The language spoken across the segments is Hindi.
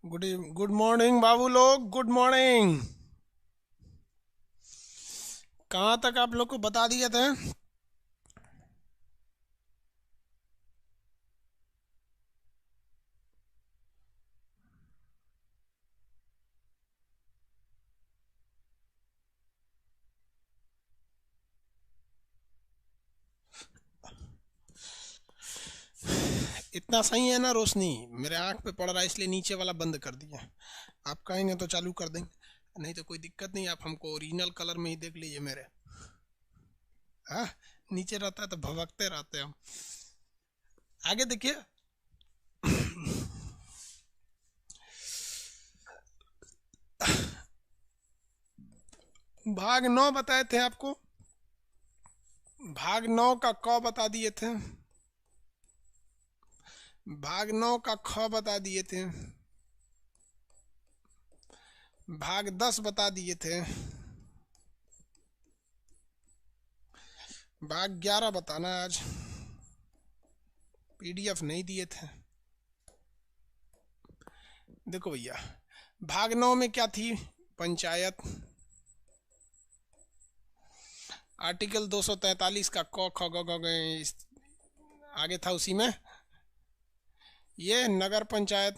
गुड मॉर्निंग बाबू लोग, गुड मॉर्निंग। कहाँ तक आप लोग को बता दिए थे? इतना सही है ना रोशनी? मेरे आंख पे पड़ रहा है इसलिए नीचे वाला बंद कर दिया। आप कहेंगे तो चालू कर देंगे, नहीं तो कोई दिक्कत नहीं। आप हमको ओरिजिनल कलर में ही देख लीजिए मेरे। हाँ, नीचे रहता है तो भभकते रहते हैं हम। आगे देखिए। भाग 9 बताए थे आपको। भाग 9 का क बता दिए थे। भाग 9 का ख बता दिए थे। भाग 10 बता दिए थे। भाग 11 बताना आज। पीडीएफ नहीं दिए थे। देखो भैया, भाग 9 में क्या थी? पंचायत। आर्टिकल 243 का क ख ग घ आगे था उसी में। ये नगर पंचायत,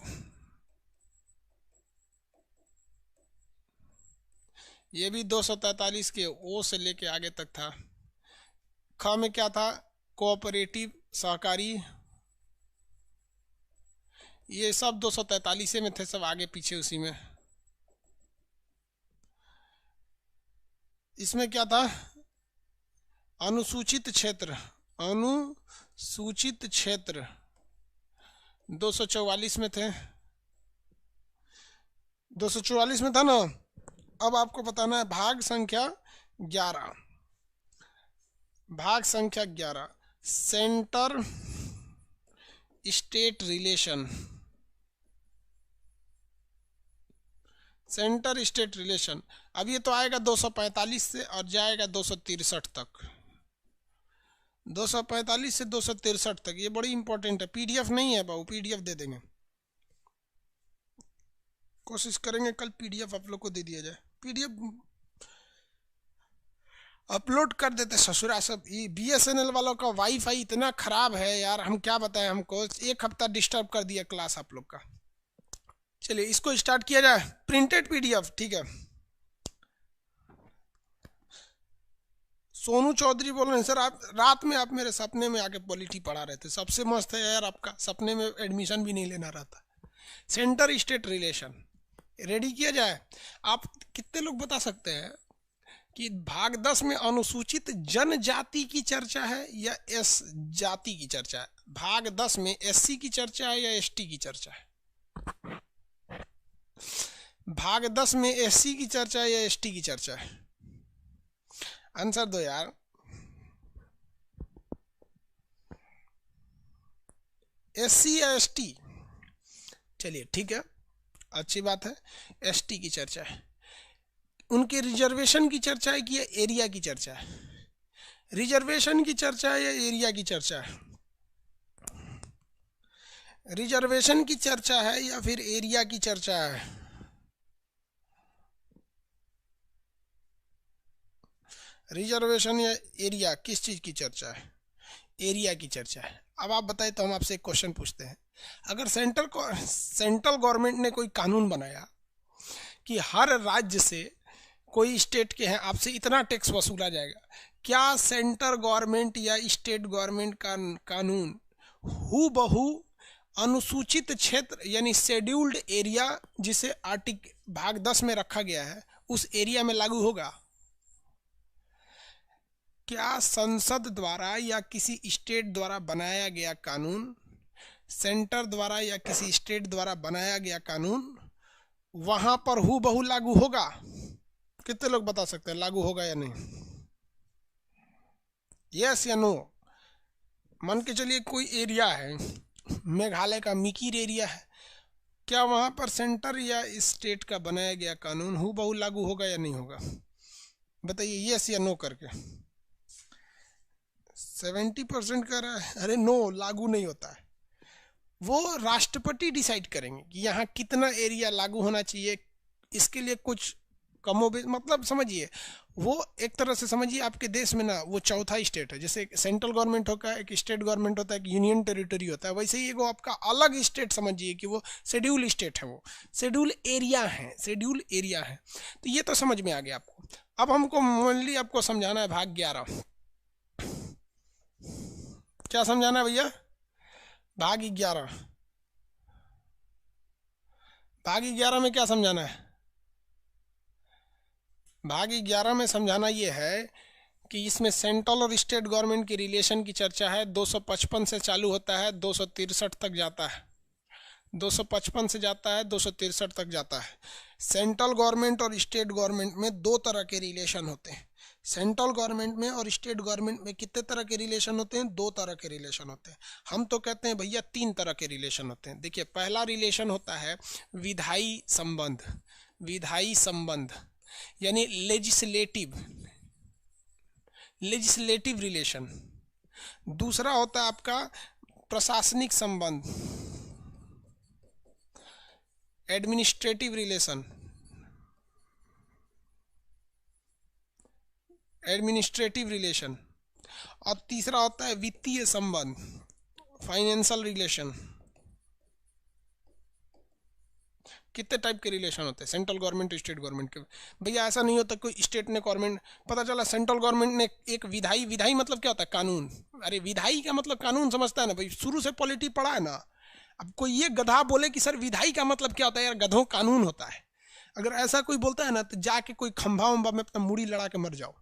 ये भी 243 के ओ से लेके आगे तक था। ख में क्या था? कोऑपरेटिव, सहकारी। ये सब 243 में थे, सब आगे पीछे उसी में। इसमें क्या था? अनुसूचित क्षेत्र। अनुसूचित क्षेत्र 244 में थे। 244 में था ना। अब आपको बताना है भाग संख्या 11। भाग संख्या 11, centre state relation. Centre state relation. अब ये तो आएगा 245 से और जाएगा 263 तक। 245 से 263 तक ये बड़ी इंपॉर्टेंट है। पीडीएफ नहीं है बाबू, पीडीएफ दे देंगे। कोशिश करेंगे कल पीडीएफ आप लोग को दे दिया जाए। पीडीएफ अपलोड कर देते ससुरा सब। ये बीएसएनएल वालों का वाईफाई इतना खराब है यार, हम क्या बताएं। हमको एक हफ्ता डिस्टर्ब कर दिया क्लास आप लोग का। चलिए इसको स्टार्ट किया जाए। प्रिंटेड पीडीएफ, ठीक है। सोनू चौधरी बोल रहे हैं सर, आप रात में आप मेरे सपने में आके पॉलिटी पढ़ा रहे थे। सबसे मस्त है यार आपका, सपने में एडमिशन भी नहीं लेना रहता। सेंटर स्टेट रिलेशन रेडी किया जाए। आप कितने लोग बता सकते हैं कि भाग 10 में अनुसूचित जनजाति की चर्चा है या एस जाति की चर्चा है? भाग 10 में एससी की चर्चा है या एसटी की चर्चा है? भाग 10 में एससी की चर्चा है या एसटी की चर्चा है? आंसर दो यार। एससी या एसटी? चलिए ठीक है, अच्छी बात है। एसटी की चर्चा है। उनके रिजर्वेशन की चर्चा है कि एरिया की चर्चा है? रिजर्वेशन की चर्चा है या एरिया की चर्चा है? रिजर्वेशन की चर्चा है या फिर एरिया की चर्चा है? रिजर्वेशन या एरिया, किस चीज की चर्चा है? एरिया की चर्चा है। अब आप बताएं तो हम आपसे एक क्वेश्चन पूछते हैं। अगर सेंट्रल गवर्नमेंट ने कोई कानून बनाया कि हर राज्य से, कोई स्टेट के हैं, आपसे इतना टैक्स वसूला जाएगा, क्या सेंट्रल गवर्नमेंट या स्टेट गवर्नमेंट का कानून हू बहू अनुसूचित क्षेत्र यानी शेड्यूल्ड एरिया, जिसे आर्टिकल भाग 10 में रखा गया है, उस एरिया में लागू होगा? क्या संसद द्वारा या किसी स्टेट द्वारा बनाया गया कानून, सेंटर द्वारा या किसी स्टेट द्वारा बनाया गया कानून वहां पर हू बहू लागू होगा? कितने लोग बता सकते हैं लागू होगा या नहीं? यस या नो? मान के चलिए कोई एरिया है, मेघालय का मिकीर एरिया है, क्या वहां पर सेंटर या स्टेट का बनाया गया कानून हू बहू लागू होगा या नहीं होगा? बताइए यस या नो करके। 70% कह रहा है अरे नो, लागू नहीं होता है। वो राष्ट्रपति डिसाइड करेंगे कि यहाँ कितना एरिया लागू होना चाहिए। इसके लिए कुछ कमोबेश, मतलब समझिए वो एक तरह से समझिए आपके देश में ना वो चौथा स्टेट है। जैसे सेंट्रल गवर्नमेंट होता है, एक स्टेट गवर्नमेंट होता है, एक यूनियन टेरिटरी होता है, वैसे ही वो आपका अलग स्टेट समझिए कि वो शेड्यूल स्टेट है, वो शेड्यूल एरिया है, शेड्यूल एरिया है। तो ये तो समझ में आ गया आपको। अब हमको मेनली आपको समझाना है भाग 11। क्या समझाना है भैया? भाग 11। भाग 11 में क्या समझाना है? भाग 11 में समझाना ये है कि इसमें सेंट्रल और स्टेट गवर्नमेंट की रिलेशन की चर्चा है। 255 से चालू होता है, 263 तक जाता है। 255 से जाता है, 263 तक जाता है। सेंट्रल गवर्नमेंट और स्टेट गवर्नमेंट में दो तरह के रिलेशन होते हैं। सेंट्रल गवर्नमेंट में और स्टेट गवर्नमेंट में कितने तरह के रिलेशन होते हैं? दो तरह के रिलेशन होते हैं। हम तो कहते हैं भैया तीन तरह के रिलेशन होते हैं। देखिए, पहला रिलेशन होता है विधायी संबंध। विधायी संबंध यानी लेजिस्लेटिव, लेजिस्लेटिव रिलेशन। दूसरा होता है आपका प्रशासनिक संबंध, एडमिनिस्ट्रेटिव रिलेशन, एडमिनिस्ट्रेटिव रिलेशन। और तीसरा होता है वित्तीय संबंध, फाइनेंशियल रिलेशन। कितने टाइप के रिलेशन होते हैं सेंट्रल गवर्नमेंट स्टेट गवर्नमेंट के? भैया ऐसा नहीं होता कोई स्टेट ने गवर्नमेंट, पता चला सेंट्रल गवर्नमेंट ने एक विधायी, विधायी मतलब क्या होता है? कानून। अरे विधायी का मतलब कानून समझता है ना भाई, शुरू से पॉलिटी पढ़ा है ना। अब कोई ये गधा बोले कि सर विधायी का मतलब क्या होता है, यार गधों कानून होता है। अगर ऐसा कोई बोलता है ना तो जाके कोई खंभा वंभा में अपना मुड़ी लड़ा के मर जाओ,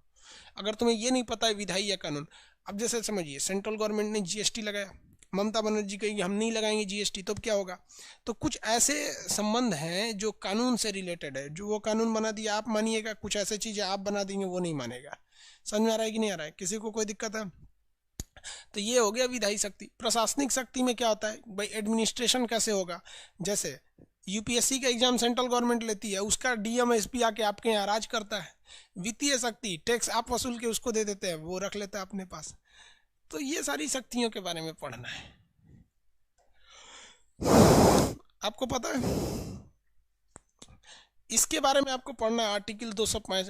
अगर तुम्हें ये नहीं पता है विधायी या कानून। अब जैसे समझिए सेंट्रल गवर्नमेंट ने जीएसटी लगाया, ममता बनर्जी कहेगी हम नहीं लगाएंगे जीएसटी, तो क्या होगा? तो कुछ ऐसे संबंध हैं जो कानून से रिलेटेड है, जो वो कानून बना दिया आप मानिएगा, कुछ ऐसे चीजें आप बना देंगे वो नहीं मानेगा। समझ में आ रहा है कि नहीं आ रहा है? किसी को कोई दिक्कत है? तो ये हो गया विधायी शक्ति। प्रशासनिक शक्ति में क्या होता है भाई? एडमिनिस्ट्रेशन कैसे होगा? जैसे यूपीएससी का एग्जाम सेंट्रल गवर्नमेंट लेती है, उसका डीएम एसपी आके आपके यहाँ राज करता है। वित्तीय शक्ति, टैक्स आप वसूल के उसको दे देते हैं, वो रख लेता है अपने पास। तो ये सारी शक्तियों के बारे में पढ़ना है आपको, पता है? इसके बारे में आपको पढ़ना है आर्टिकल 205।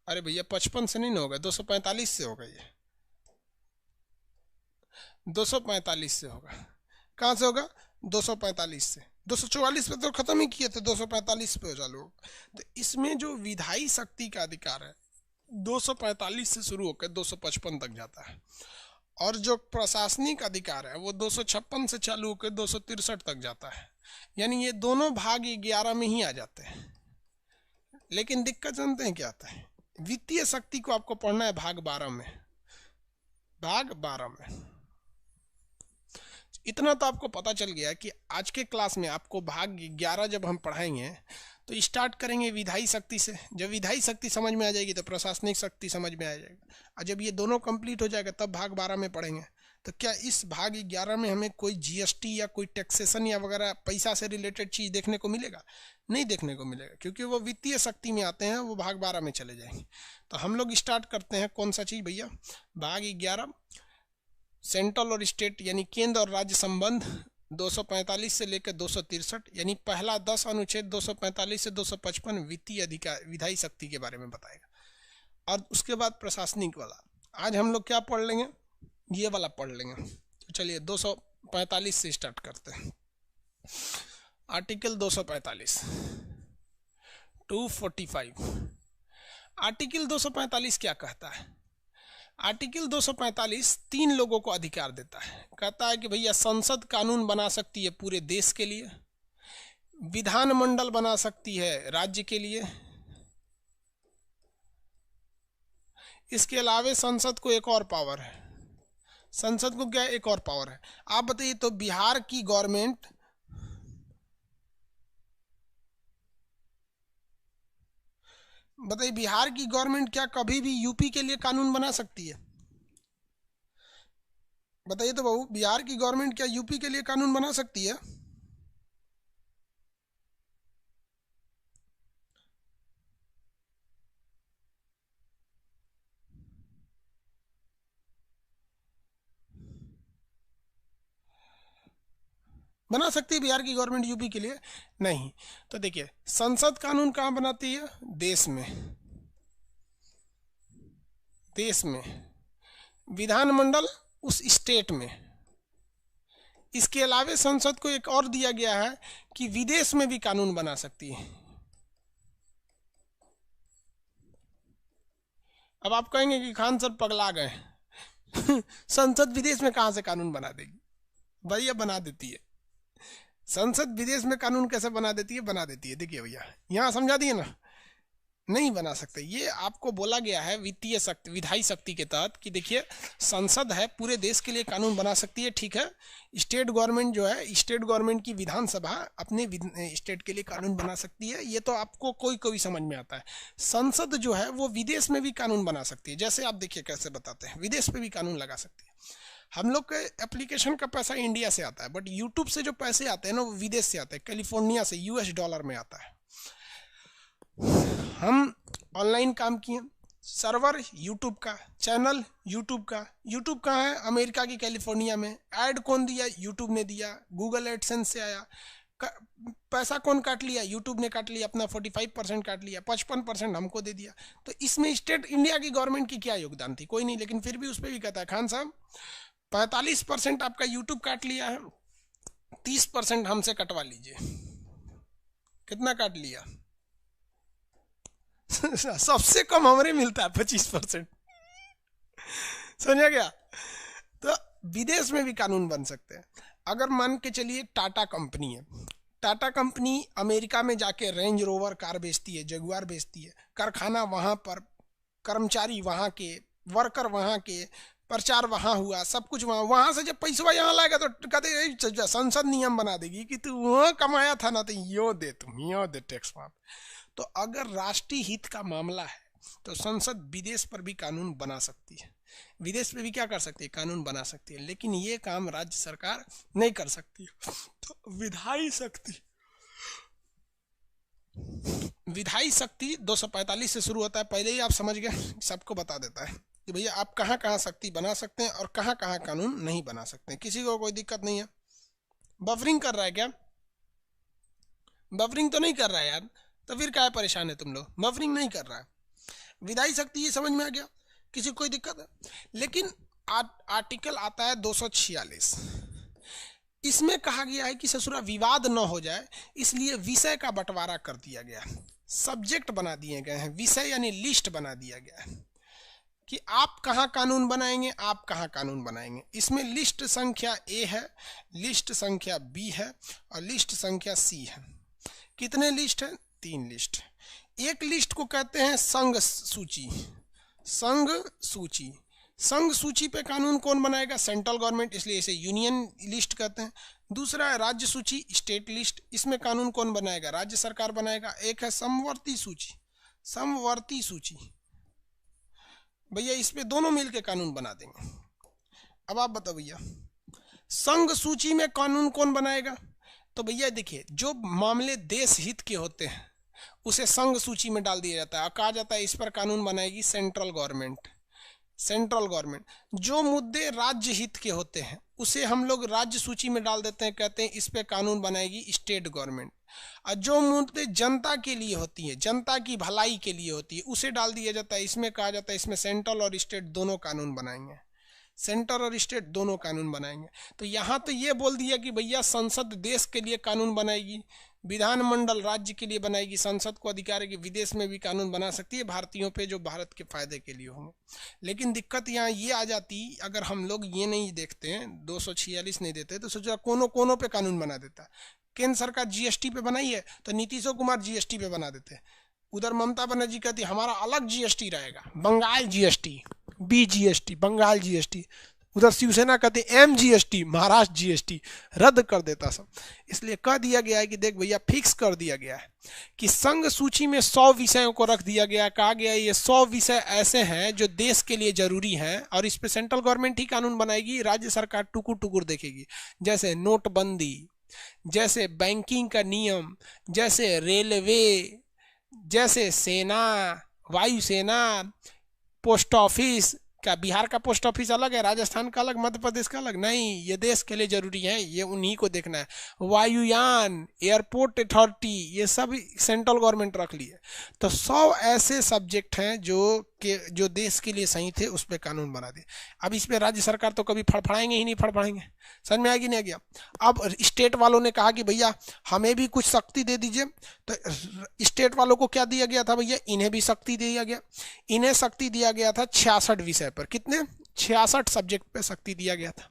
अरे भैया 55 से नहीं ना होगा, 245 से होगा। ये 245 से होगा। कहाँ से होगा? 245 से। 244 पे तो खत्म ही किए थे, 245 पे हो चालू। तो इसमें जो विधायी शक्ति का अधिकार है 245 से शुरू होकर 255 तक जाता है, और जो प्रशासनिक अधिकार है वो 256 से चालू होकर 263 तक जाता है। यानी ये दोनों भाग 11 में ही आ जाते हैं। लेकिन दिक्कत जानते हैं क्या आता है? वित्तीय शक्ति को आपको पढ़ना है भाग 12 में। भाग 12 में इतना तो आपको पता चल गया कि आज के क्लास में आपको भाग 11 जब हम पढ़ाएंगे तो स्टार्ट करेंगे विधायी शक्ति से। जब विधायी शक्ति समझ में आ जाएगी तो प्रशासनिक शक्ति समझ में आ जाएगा, और जब ये दोनों कंप्लीट हो जाएगा तब भाग 12 में पढ़ेंगे। तो क्या इस भाग 11 में हमें कोई जीएसटी या कोई टैक्सेशन या वगैरह पैसा से रिलेटेड चीज़ देखने को मिलेगा? नहीं देखने को मिलेगा, क्योंकि वो वित्तीय शक्ति में आते हैं, वो भाग 12 में चले जाएंगे। तो हम लोग स्टार्ट करते हैं कौन सा चीज़ भैया? भाग 11, सेंट्रल और स्टेट यानी केंद्र और राज्य संबंध 245 से लेकर 263, यानी पहला 10 अनुच्छेद 245 से 255 वित्तीय अधिकार, विधायी शक्ति के बारे में बताएगा। और उसके बाद प्रशासनिक वाला आज हम लोग क्या पढ़ लेंगे? ये वाला पढ़ लेंगे। तो चलिए 245 से स्टार्ट करते हैं। आर्टिकल 245, 245। आर्टिकल 245 क्या कहता है? आर्टिकल 245 तीन लोगों को अधिकार देता है। कहता है कि भैया संसद कानून बना सकती है पूरे देश के लिए, विधानमंडल बना सकती है राज्य के लिए, इसके अलावे संसद को एक और पावर है। संसद को क्या एक और पावर है? आप बताइए तो बिहार की गवर्नमेंट, बताइए बिहार की गवर्नमेंट क्या कभी भी यूपी के लिए कानून बना सकती है? बताइए तो बहू, बिहार की गवर्नमेंट क्या यूपी के लिए कानून बना सकती है? बना सकती है बिहार की गवर्नमेंट यूपी के लिए? नहीं। तो देखिए, संसद कानून कहाँ बनाती है? देश में। देश में। विधानमंडल उस स्टेट में। इसके अलावे संसद को एक और दिया गया है कि विदेश में भी कानून बना सकती है। अब आप कहेंगे कि खान सर पगला गए संसद विदेश में कहां से कानून बना देगी? भैया बना देती है। संसद विदेश में कानून कैसे बना देती है? बना देती है। देखिए भैया, यहां समझा दिए ना, नहीं बना सकते। ये आपको बोला गया है वित्तीय शक्ति, विधायी शक्ति के तहत कि देखिए, संसद है, पूरे देश के लिए कानून बना सकती है, ठीक है। स्टेट गवर्नमेंट जो है, स्टेट गवर्नमेंट की विधानसभा अपने स्टेट के लिए कानून बना सकती है। ये तो आपको कोई कोई समझ में आता है। संसद जो है वो विदेश में भी कानून बना सकती है। जैसे आप देखिए कैसे बताते हैं, विदेश पे भी कानून लगा सकती है। हम लोग के एप्लीकेशन का पैसा इंडिया से आता है, बट यूट्यूब से जो पैसे आते हैं ना, वो विदेश से आते हैं, कैलिफोर्निया से, US$ में आता है। हम ऑनलाइन काम किए, सर्वर यूट्यूब का, चैनल यूट्यूब का। यूट्यूब कहाँ है? अमेरिका की कैलिफोर्निया में। ऐड कौन दिया? यूट्यूब ने दिया। गूगल एडसेंस से आया। पैसा कौन काट लिया? यूट्यूब ने काट लिया, अपना 45% काट लिया, 55% हमको दे दिया। तो इसमें स्टेट इंडिया की गवर्नमेंट की क्या योगदान थी? कोई नहीं। लेकिन फिर भी उस पर भी कहता है, खान साहब 45% आपका यूट्यूब काट लिया है, 30% हमसे कटवा लीजिए। कितना काट लिया? सबसे कम हमारे मिलता है 25%। समझा गया? तो विदेश में भी कानून बन सकते हैं। अगर मान के चलिए टाटा कंपनी है, टाटा कंपनी अमेरिका में जाके रेंज रोवर कार बेचती है, जगुआर बेचती है, कारखाना वहां पर, कर्मचारी वहां के, वर्कर वहां के, प्रचार वहां हुआ, सब कुछ वहां। वहां से जब पैसा यहाँ लाएगा तो कहते संसद नियम बना देगी कि तू वहां कमाया था ना, तो यो दे, तुम यो दे टैक्स वहां। तो अगर राष्ट्रीय हित का मामला है तो संसद विदेश पर भी कानून बना सकती है। विदेश पे भी क्या कर सकती है? कानून बना सकती है। लेकिन ये काम राज्य सरकार नहीं कर सकती। तो विधायी शक्ति, विधायी शक्ति 245 से शुरू होता है। पहले ही आप समझ गए, सबको बता देता है कि भैया आप कहाँ कहाँ शक्ति बना सकते हैं और कहाँ कहाँ कानून नहीं बना सकते हैं। किसी को कोई दिक्कत नहीं है? बफरिंग कर रहा है क्या? बफरिंग तो नहीं कर रहा है यार, तो फिर क्या परेशान है तुम लोग? बफरिंग नहीं कर रहा है। विधायी शक्ति ये समझ में आ गया? किसी को कोई दिक्कत है? लेकिन आर्टिकल आता है 246। इसमें कहा गया है कि ससुरा विवाद न हो जाए, इसलिए विषय का बंटवारा कर दिया गया, सब्जेक्ट बना दिए गए हैं, विषय यानी लिस्ट बना दिया गया है कि आप कहाँ कानून बनाएंगे, आप कहाँ कानून बनाएंगे। इसमें लिस्ट संख्या A है, लिस्ट संख्या B है और लिस्ट संख्या C है। कितने लिस्ट है? 3 लिस्ट। एक लिस्ट को कहते हैं संघ सूची। संघ सूची, संघ सूची पे कानून कौन बनाएगा? सेंट्रल गवर्नमेंट, इसलिए इसे यूनियन लिस्ट कहते हैं। दूसरा है राज्य सूची, स्टेट लिस्ट, इसमें कानून कौन बनाएगा? राज्य सरकार बनाएगा। एक है समवर्ती सूची, समवर्ती सूची, भैया इस पे दोनों मिलके कानून बना देंगे। अब आप बताओ भैया, संघ सूची में कानून कौन बनाएगा? तो भैया देखिए, जो मामले देश हित के होते हैं उसे संघ सूची में डाल दिया जाता है और कहा जाता है इस पर कानून बनाएगी सेंट्रल गवर्नमेंट। Central government. जो मुद्दे राज्य हित के होते हैं उसे हम लोग राज्य सूची में डाल देते हैं, कहते हैं इस पे कानून बनाएगी स्टेट गवर्नमेंट। और जो मुद्दे जनता के लिए होती है, जनता की भलाई के लिए होती है, उसे डाल दिया जाता है, इसमें कहा जाता है इसमें सेंट्रल और स्टेट दोनों कानून बनाएंगे, सेंटर और स्टेट दोनों कानून बनाएंगे। तो यहाँ तो ये बोल दिया कि भैया संसद देश के लिए कानून बनाएगी, विधानमंडल राज्य के लिए बनाएगी, संसद को अधिकार है कि विदेश में भी कानून बना सकती है भारतीयों पे जो भारत के फायदे के लिए होंगे। लेकिन दिक्कत यहाँ ये आ जाती, अगर हम लोग ये नहीं देखते हैं, 246 नहीं देते, तो सोचा कोनों कोनों पे कानून बना देता। केंद्र सरकार GST पे बनाई है तो नीतीश कुमार GST पे बना देते। उधर ममता बनर्जी कहती हमारा अलग GST रहेगा, Bengal GST, BGST, Bengal GST। उधर शिवसेना कहते MGST, महाराष्ट्र GST, रद्द कर देता सब। इसलिए कह दिया गया है कि देख भैया, फिक्स कर दिया गया है कि संघ सूची में 100 विषयों को रख दिया गया। कहा गया ये 100 विषय ऐसे हैं जो देश के लिए जरूरी हैं और इस पे सेंट्रल गवर्नमेंट ही कानून बनाएगी, राज्य सरकार टुकुर टुकुर देखेगी। जैसे नोटबंदी, जैसे बैंकिंग का नियम, जैसे रेलवे, जैसे सेना, वायुसेना, पोस्ट ऑफिस, क्या बिहार का पोस्ट ऑफिस अलग है, राजस्थान का अलग, मध्य प्रदेश का अलग? नहीं, ये देश के लिए जरूरी है, ये उन्हीं को देखना है। वायुयान, एयरपोर्ट अथॉरिटी, ये सब सेंट्रल गवर्नमेंट रख ली है। तो 100 ऐसे सब्जेक्ट हैं जो देश के लिए सही थे, उस पर कानून बना दिए। अब इस पर राज्य सरकार तो कभी फड़फड़ाएंगे ही नहीं, फड़फड़ाएंगे। समझ में आएगी नहीं आ गया? अब स्टेट वालों ने कहा कि भैया हमें भी कुछ शक्ति दे दीजिए। तो स्टेट वालों को क्या दिया गया था भैया? इन्हें भी शक्ति दिया गया। इन्हें शक्ति दिया गया था 66 विषय पर। कितने? 66 सब्जेक्ट पे शक्ति दिया गया था,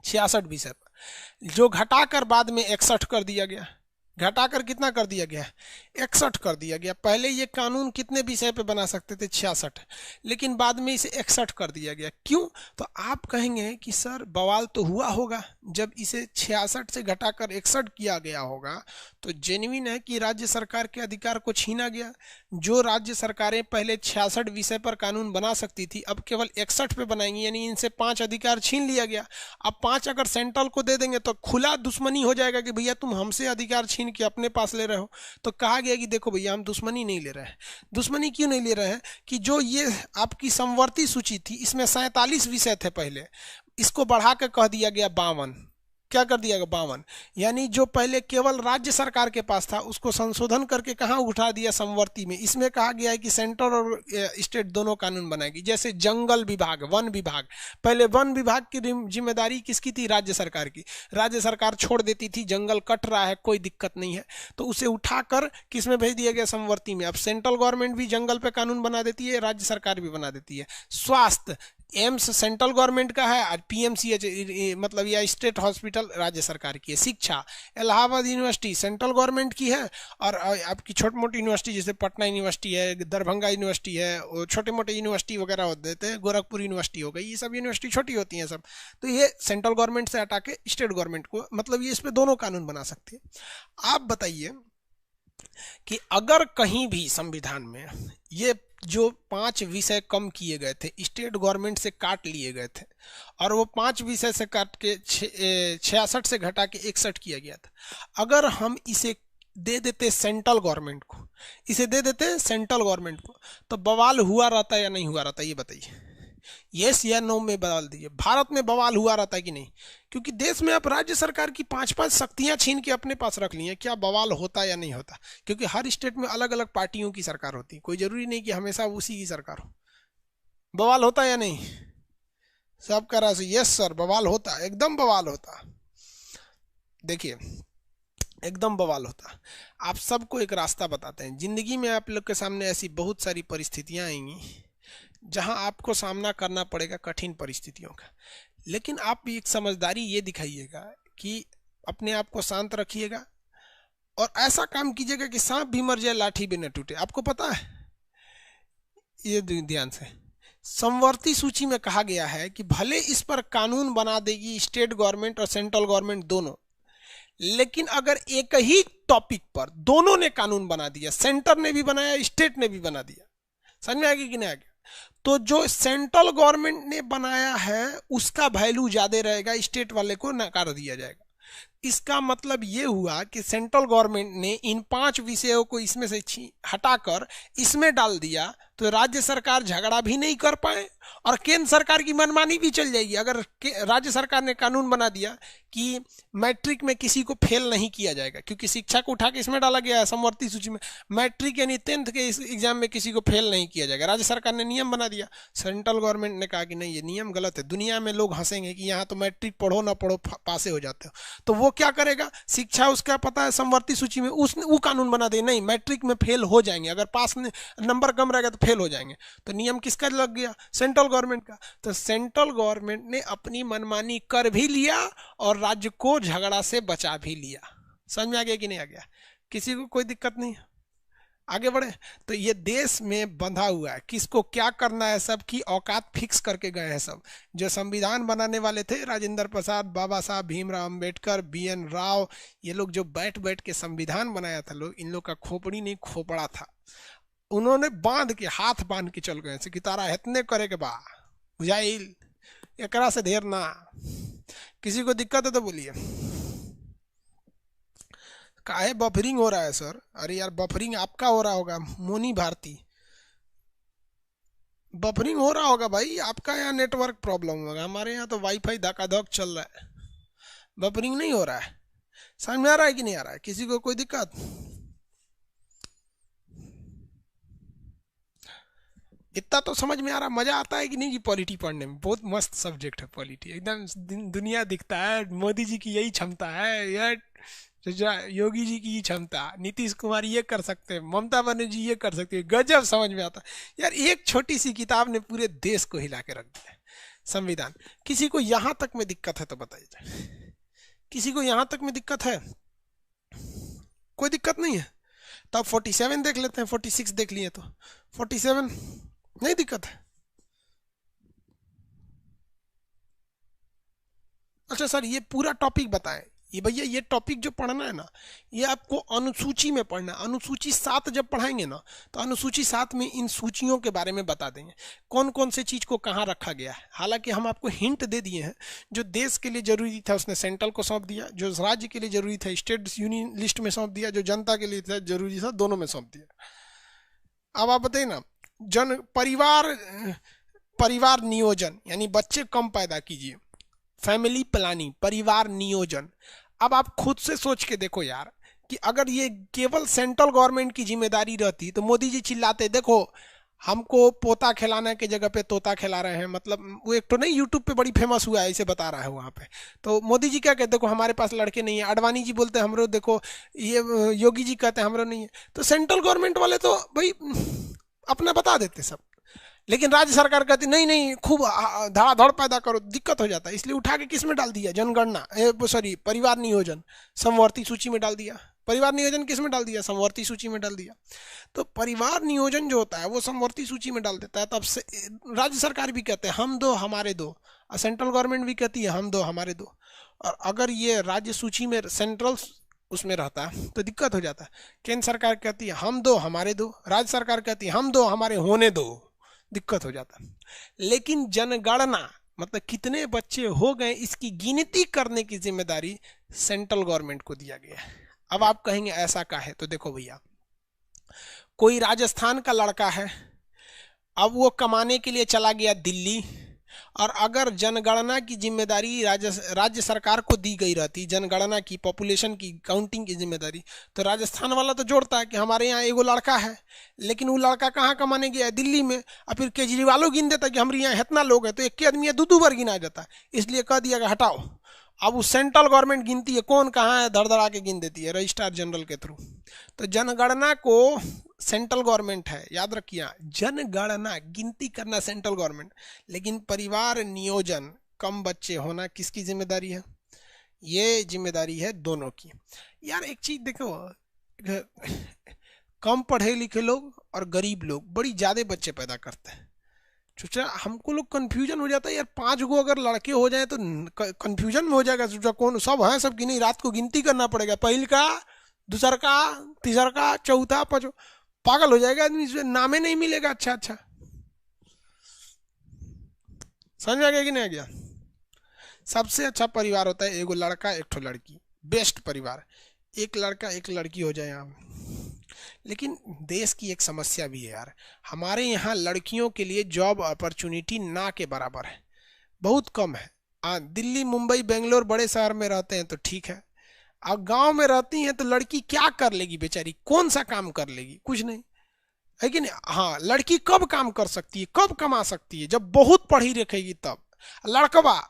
66 विषय पर, जो घटाकर बाद में 61 कर दिया गया। घटाकर कितना कर दिया गया? 61 कर दिया गया। पहले ये कानून कितने विषय पे बना सकते थे? 66, लेकिन बाद में इसे 61 कर दिया गया। क्यों? तो आप कहेंगे कि सर बवाल तो हुआ होगा जब इसे 66 से घटाकर 61 किया गया होगा, तो जेन्युइन है कि राज्य सरकार के अधिकार को छीना गया। जो राज्य सरकारें पहले 66 विषय पर कानून बना सकती थी, अब केवल 61 पे बनाएंगी, यानी इनसे 5 अधिकार छीन लिया गया। अब 5 अगर सेंट्रल को दे देंगे तो खुला दुश्मनी हो जाएगा कि भैया तुम हमसे अधिकार छीन के अपने पास ले रहे हो। तो कहा गया कि देखो भैया हम दुश्मनी नहीं ले रहे हैं। दुश्मनी क्यों नहीं ले रहे हैं? कि जो ये आपकी समवर्ती सूची थी, इसमें 47 विषय थे पहले, इसको बढ़ा के कह दिया गया 52। क्या कर दिया गया? 52। यानी जो पहले केवल राज्य सरकार के पास था, उसको संशोधन करके कहाँ उठा दिया? समवर्ती में। इसमें कहा गया है कि सेंट्रल और स्टेट दोनों कानून बनाएगी। जैसे जंगल विभाग, वन विभाग, पहले वन विभाग की जिम्मेदारी किसकी थी? राज्य सरकार की। राज्य सरकार छोड़ देती थी, जंगल कट रहा है, कोई दिक्कत नहीं है, तो उसे उठाकर किस में भेज दिया गया? समवर्ती में। अब सेंट्रल गवर्नमेंट भी जंगल पे कानून बना देती है, राज्य सरकार भी बना देती है। स्वास्थ्य, एम्स सेंट्रल गवर्नमेंट का है, और पीएमसीएच मतलब या स्टेट हॉस्पिटल राज्य सरकार की है। शिक्षा, इलाहाबाद यूनिवर्सिटी सेंट्रल गवर्नमेंट की है, और आपकी छोटी मोटी यूनिवर्सिटी जैसे पटना यूनिवर्सिटी है, दरभंगा यूनिवर्सिटी है, और छोटे मोटे यूनिवर्सिटी वगैरह होते हैं, गोरखपुर यूनिवर्सिटी हो गई, ये सब यूनिवर्सिटी छोटी होती हैं सब। तो ये सेंट्रल गवर्नमेंट से हटा के स्टेट गवर्नमेंट को, मतलब ये इस पर दोनों कानून बना सकते हैं। आप बताइए कि अगर कहीं भी संविधान में ये जो 5 विषय कम किए गए थे, स्टेट गवर्नमेंट से काट लिए गए थे, और वो 5 विषय से काट के 66 से घटा के 61 किया गया था, अगर हम इसे दे देते सेंट्रल गवर्नमेंट को, इसे दे देते सेंट्रल गवर्नमेंट को, तो बवाल हुआ रहता या नहीं हुआ रहता? ये बताइए, यस या नो में बदल दीजिए। भारत में बवाल हुआ रहता है कि नहीं? क्योंकि देश में आप राज्य सरकार की 5-5 शक्तियां छीन के अपने पास रख ली हैं, क्या बवाल होता या नहीं होता? क्योंकि हर स्टेट में अलग अलग पार्टियों की सरकार होती है, कोई जरूरी नहीं कि हमेशा उसी की सरकार हो। बवाल होता या नहीं? सब कह रहा है यस सर बवाल होता, एकदम बवाल होता। देखिए एकदम बवाल होता। आप सबको एक रास्ता बताते हैं। जिंदगी में आप लोग के सामने ऐसी बहुत सारी परिस्थितियां आएंगी जहां आपको सामना करना पड़ेगा कठिन परिस्थितियों का, लेकिन आप एक समझदारी ये दिखाइएगा कि अपने आप को शांत रखिएगा और ऐसा काम कीजिएगा कि सांप भी मर जाए लाठी भी न टूटे। आपको पता है, ये ध्यान से, समवर्ती सूची में कहा गया है कि भले इस पर कानून बना देगी स्टेट गवर्नमेंट और सेंट्रल गवर्नमेंट दोनों, लेकिन अगर एक ही टॉपिक पर दोनों ने कानून बना दिया, सेंटर ने भी बनाया स्टेट ने भी बना दिया, समझ में आ गया कि नहीं आ गया, तो जो सेंट्रल गवर्नमेंट ने बनाया है उसका वैल्यू ज्यादा रहेगा, स्टेट वाले को नकार दिया जाएगा। इसका मतलब ये हुआ कि सेंट्रल गवर्नमेंट ने इन 5 विषयों को इसमें से हटाकर इसमें डाल दिया, तो राज्य सरकार झगड़ा भी नहीं कर पाए और केंद्र सरकार की मनमानी भी चल जाएगी। अगर राज्य सरकार ने कानून बना दिया कि मैट्रिक में किसी को फेल नहीं किया जाएगा, क्योंकि शिक्षा को उठा के इसमें डाला गया है समवर्ती सूची में, मैट्रिक यानी 10th के इस एग्जाम में किसी को फेल नहीं किया जाएगा, राज्य सरकार ने नियम बना दिया। सेंट्रल गवर्नमेंट ने कहा कि नहीं ये नियम गलत है, दुनिया में लोग हंसेंगे कि यहाँ तो मैट्रिक पढ़ो ना पढ़ो पासे हो जाते हो, तो वो क्या करेगा, शिक्षा उसका पता है समवर्ती सूची में, वो कानून बना दे नहीं मैट्रिक में फेल हो जाएंगे, अगर पास नंबर कम रहेगा तो फेल हो जाएंगे। तो नियम किसका लग गया, सेंट्रल गवर्नमेंट का। तो सेंट्रल गवर्नमेंट ने अपनी मनमानी कर भी लिया और राज्य को झगड़ा से बचा भी लिया। समझ में आ गया कि नहीं आ गया, किसी को कोई दिक्कत नहीं, आगे बढ़े। तो ये देश में बंधा हुआ है, किसको क्या करना है सबकी औकात फिक्स करके गए हैं सब। जो संविधान बनाने वाले थे राजेंद्र प्रसाद, बाबा साहब भीमराव अंबेडकर, BN राव, ये लोग जो बैठ बैठ के संविधान बनाया था लोग, इन लोग का खोपड़ी नहीं खोपड़ा था, उन्होंने बांध के हाथ बांध के चल गए कि तारा इतने करे के बा बुझाइल, एकरा से ढेर ना। किसी को दिक्कत है तो बोलिए। काहे बफरिंग हो रहा है सर? अरे यार बफरिंग आपका हो रहा होगा, मोनी भारती बफरिंग हो रहा होगा भाई, आपका यहाँ नेटवर्क प्रॉब्लम होगा, हमारे यहाँ तो वाईफाई धकाधक चल रहा है, बफरिंग नहीं हो रहा है। समझ में आ रहा है कि नहीं आ रहा है, किसी को कोई दिक्कत? इतना तो समझ में आ रहा, मजा आता है कि नहीं? कि पॉलिटी पढ़ने में बहुत मस्त सब्जेक्ट है पॉलिटी, एकदम दुनिया दिखता है। मोदी जी की यही क्षमता है यार, योगी जी की ये क्षमता, नीतीश कुमार ये कर सकते हैं, ममता बनर्जी ये कर सकते हैं, गजब समझ में आता है यार। एक छोटी सी किताब ने पूरे देश को हिला के रख दिया है, संविधान। किसी को यहां तक में दिक्कत है तो बताइए, किसी को यहां तक में दिक्कत है? कोई दिक्कत नहीं है। तो अब 47 देख लेते हैं, 46 देख लिए तो 47 नहीं दिक्कत है। अच्छा सर, ये पूरा टॉपिक बताएं। ये भैया ये टॉपिक जो पढ़ना है ना, ये आपको अनुसूची में पढ़ना है। अनुसूची 7 जब पढ़ाएंगे ना, तो अनुसूची 7 में इन सूचियों के बारे में बता देंगे, कौन कौन से चीज को कहाँ रखा गया है। हालांकि हम आपको हिंट दे दिए हैं, जो देश के लिए जरूरी था उसने सेंट्रल को सौंप दिया, जो राज्य के लिए जरूरी था स्टेट यूनियन लिस्ट में सौंप दिया, जो जनता के लिए था जरूरी था दोनों में सौंप दिया। अब आप बताइए ना, जन परिवार परिवार नियोजन यानी बच्चे कम पैदा कीजिए, फैमिली प्लानिंग, परिवार नियोजन। अब आप खुद से सोच के देखो यार, कि अगर ये केवल सेंट्रल गवर्नमेंट की जिम्मेदारी रहती तो मोदी जी चिल्लाते, देखो हमको पोता खिलाने की जगह पे तोता खिला रहे हैं। मतलब वो एक तो नहीं, यूट्यूब पे बड़ी फेमस हुआ है, इसे बता रहा है वहाँ पे। तो मोदी जी क्या कहते, देखो हमारे पास लड़के नहीं है। अडवाणी जी बोलते हैं हमरो, देखो ये योगी जी कहते हैं हमरो नहीं है। तो सेंट्रल गवर्नमेंट वाले तो भाई अपना बता देते सब, लेकिन राज्य सरकार कहती नहीं नहीं, खूब धड़ाधड़ पैदा करो, दिक्कत हो जाता है। इसलिए उठा के किस में डाल दिया, जनगणना, सॉरी परिवार नियोजन समवर्ती सूची में डाल दिया। परिवार नियोजन किस में डाल दिया, समवर्ती सूची में डाल दिया। तो परिवार नियोजन जो होता है वो समवर्ती सूची में डाल देता है। तब से राज्य सरकार भी कहते हैं हम दो हमारे दो, और सेंट्रल गवर्नमेंट भी कहती है हम दो हमारे दो। और अगर ये राज्य सूची में सेंट्रल उसमें रहता है तो दिक्कत हो जाता है। केंद्र सरकार कहती है हम दो हमारे दो, राज्य सरकार कहती है हम दो हमारे होने दो, दिक्कत हो जाता है। लेकिन जनगणना मतलब कितने बच्चे हो गए इसकी गिनती करने की जिम्मेदारी सेंट्रल गवर्नमेंट को दिया गया है। अब आप कहेंगे ऐसा का है, तो देखो भैया, कोई राजस्थान का लड़का है, अब वो कमाने के लिए चला गया दिल्ली, और अगर जनगणना की जिम्मेदारी राज्य सरकार को दी गई रहती, जनगणना की पॉपुलेशन की काउंटिंग की जिम्मेदारी, तो राजस्थान वाला तो जोड़ता है कि हमारे यहाँ एगो लड़का है, लेकिन वो लड़का कहाँ कमाने गया है, दिल्ली में। और फिर केजरीवालों गिन देता कि हमारे यहाँ इतना लोग हैं, तो एक के आदमी दो बार गिना जाता है, इसलिए कह दिया कि हटाओ। अब वो सेंट्रल गवर्नमेंट गिनती है कौन कहाँ है, धड़ धड़ा के गिन देती है रजिस्ट्रार जनरल के थ्रू। तो जनगणना को सेंट्रल गवर्नमेंट है, याद रखिए, जनगणना गिनती करना सेंट्रल गवर्नमेंट, लेकिन परिवार नियोजन कम बच्चे होना किसकी जिम्मेदारी है, ये जिम्मेदारी है दोनों की। यार एक चीज देखो, कम पढ़े लिखे लोग और गरीब लोग बड़ी ज्यादा बच्चे पैदा करते हैं। सोचा हमको लोग कंफ्यूजन हो जाता है यार, 5 गो अगर लड़के हो जाए तो कंफ्यूजन में हो जाएगा। सोचा कौन सब है, सब की नहीं, रात को गिनती करना पड़ेगा, पहल का दूसर का तीसर का चौथा पांचवा, पागल हो जाएगा आदमी, इसमें नामे नहीं मिलेगा। अच्छा अच्छा, समझ में आ गया कि नहीं आ गया? सबसे अच्छा परिवार होता है एगो लड़का एक ठो लड़की, बेस्ट परिवार, एक लड़का एक लड़की हो जाए यहाँ। लेकिन देश की एक समस्या भी है यार, हमारे यहाँ लड़कियों के लिए जॉब अपॉर्चुनिटी ना के बराबर है, बहुत कम है। दिल्ली मुंबई बेंगलोर बड़े शहर में रहते हैं तो ठीक है, अब गांव में रहती हैं तो लड़की क्या कर लेगी बेचारी, कौन सा काम कर लेगी, कुछ नहीं है कि नहीं। हाँ, लड़की कब काम कर सकती है, कब कमा सकती है, जब बहुत पढ़ी लिखेगी तब। लड़कवा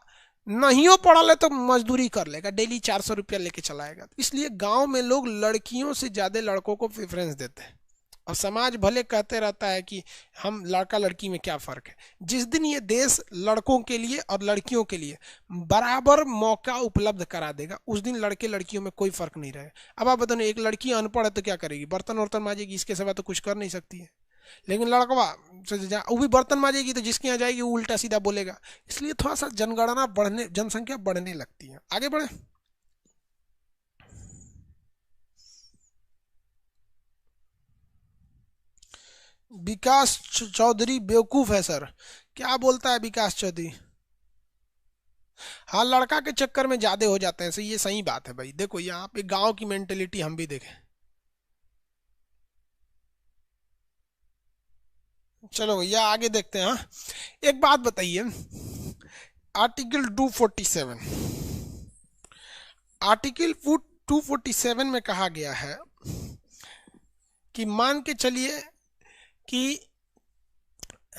नहीं पढ़ा तो मजदूरी कर लेगा, डेली 400 रुपया लेके चलाएगा। इसलिए गांव में लोग लड़कियों से ज्यादा लड़कों को प्रेफरेंस देते हैं, और समाज भले कहते रहता है कि हम लड़का लड़की में क्या फ़र्क है। जिस दिन ये देश लड़कों के लिए और लड़कियों के लिए बराबर मौका उपलब्ध करा देगा, उस दिन लड़के लड़कियों में कोई फ़र्क नहीं रहेगा। अब आप बताओ, एक लड़की अनपढ़ है तो क्या करेगी, बर्तन वर्तन मांजेगी, इसके सिवा तो कुछ कर नहीं सकती है। लेकिन लड़कवा वो भी बर्तन मांजेगी तो जिसके यहाँ जाएगी वो उल्टा सीधा बोलेगा। इसलिए थोड़ा सा जनगणना बढ़ने, जनसंख्या बढ़ने लगती है। आगे बढ़े। विकास चौधरी बेवकूफ है सर, क्या बोलता है विकास चौधरी? हाँ, लड़का के चक्कर में ज्यादा हो जाते हैं, सही, ये सही बात है भाई। देखो यहाँ पे गांव की मेंटेलिटी हम भी देखें, चलो भैया आगे देखते हैं। हाँ, एक बात बताइए, आर्टिकल 247, आर्टिकल 247 में कहा गया है कि मान के चलिए कि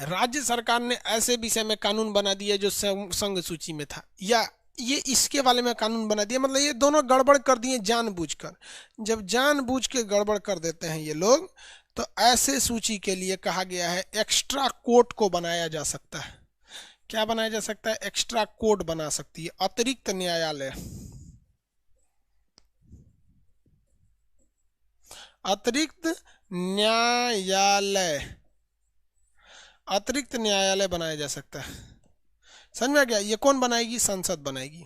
राज्य सरकार ने ऐसे विषय में कानून बना दिया जो संघ सूची में था, या ये इसके वाले में कानून बना दिया, मतलब ये दोनों गड़बड़ कर दिए जानबूझकर। जब जानबूझ के गड़बड़ कर देते हैं ये लोग, तो ऐसे सूची के लिए कहा गया है एक्स्ट्रा कोर्ट को बनाया जा सकता है। क्या बनाया जा सकता है? एक्स्ट्रा कोर्ट बना सकती है, अतिरिक्त न्यायालय। अतिरिक्त न्यायालय, अतिरिक्त न्यायालय बनाया जा सकता है। समझ में आ गया? ये कौन बनाएगी? संसद बनाएगी।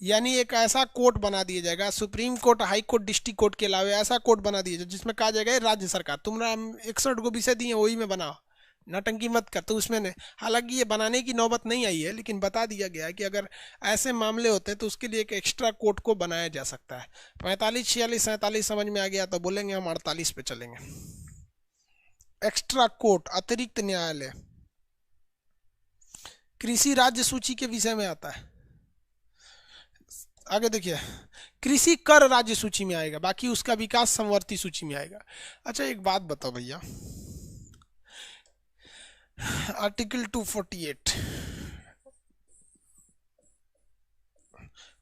यानी एक ऐसा कोर्ट बना दिया जाएगा, supreme court, high court, district court के अलावा ऐसा कोर्ट बना दिया जाएगा जिसमें कहा जाएगा राज्य सरकार तुम्हारा 61 को विषय दिए वही में बनाओ, नटंकी मत कर। तो उसमें हालांकि ये बनाने की नौबत नहीं आई है, लेकिन बता दिया गया है कि अगर ऐसे मामले होते हैं तो उसके लिए एक एक्स्ट्रा कोर्ट को बनाया जा सकता है। 45, 46, 47 समझ में आ गया तो बोलेंगे हम 48 पे चलेंगे। एक्स्ट्रा कोर्ट, अतिरिक्त न्यायालय, कृषि राज्य सूची के विषय में आता है। आगे देखिए, कृषि कर राज्य सूची में आएगा, बाकी उसका विकास समवर्ती सूची में आएगा। अच्छा एक बात बताओ भैया, आर्टिकल 248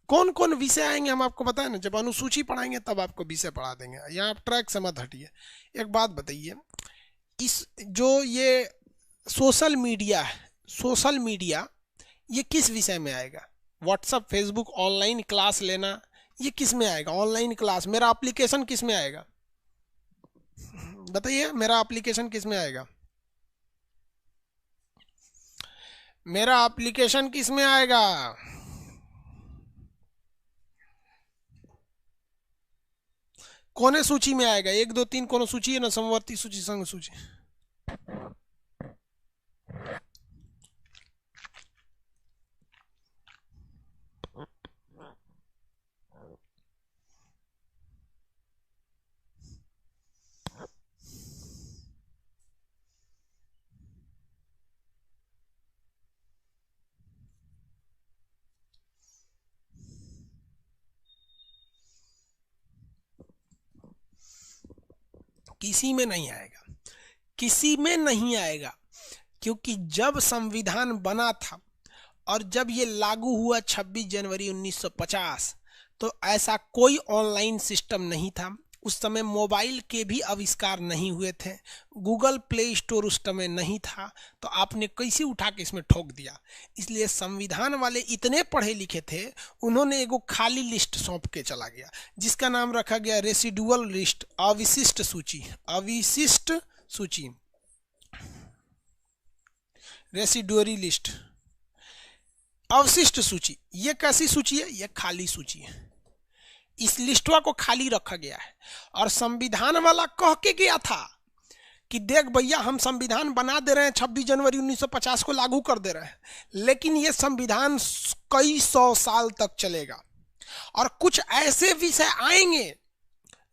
कौन कौन विषय आएंगे हम आपको बताएं ना, जब अनुसूची पढ़ाएंगे तब आपको विषय पढ़ा देंगे। यहाँ आप ट्रैक से मत हटिए। एक बात बताइए, इस जो ये सोशल मीडिया है, सोशल मीडिया ये किस विषय में आएगा? व्हाट्सअप, फेसबुक, ऑनलाइन क्लास लेना, ये किस में आएगा? Online class. मेरा एप्लीकेशन किस में आएगा? बताइए, मेरा एप्लीकेशन किस में आएगा? मेरा एप्लीकेशन किस में आएगा? कौन सूची में आएगा? 1, 2, 3 कौन सूची है ना? समवर्ती सूची, संघ सूची। किसी में नहीं आएगा, किसी में नहीं आएगा, क्योंकि जब संविधान बना था और जब ये लागू हुआ 26 जनवरी 1950, तो ऐसा कोई ऑनलाइन सिस्टम नहीं था। उस समय मोबाइल के भी आविष्कार नहीं हुए थे, गूगल प्ले स्टोर उस समय नहीं था, तो आपने कैसे उठा के इसमें ठोक दिया? इसलिए संविधान वाले इतने पढ़े लिखे थे, उन्होंने एगो खाली लिस्ट सौंप के चला गया जिसका नाम रखा गया रेसिडुअल लिस्ट, अविशिष्ट सूची। अविशिष्ट सूची, रेसिडुअरी लिस्ट, अवशिष्ट सूची। ये कैसी सूची है? ये खाली सूची है। इस लिस्टवा को खाली रखा गया है। और संविधान वाला कह के गया था कि देख भैया, हम संविधान बना दे रहे हैं, 26 जनवरी 1950 को लागू कर दे रहे हैं, लेकिन ये संविधान कई 100 साल तक चलेगा और कुछ ऐसे विषय आएंगे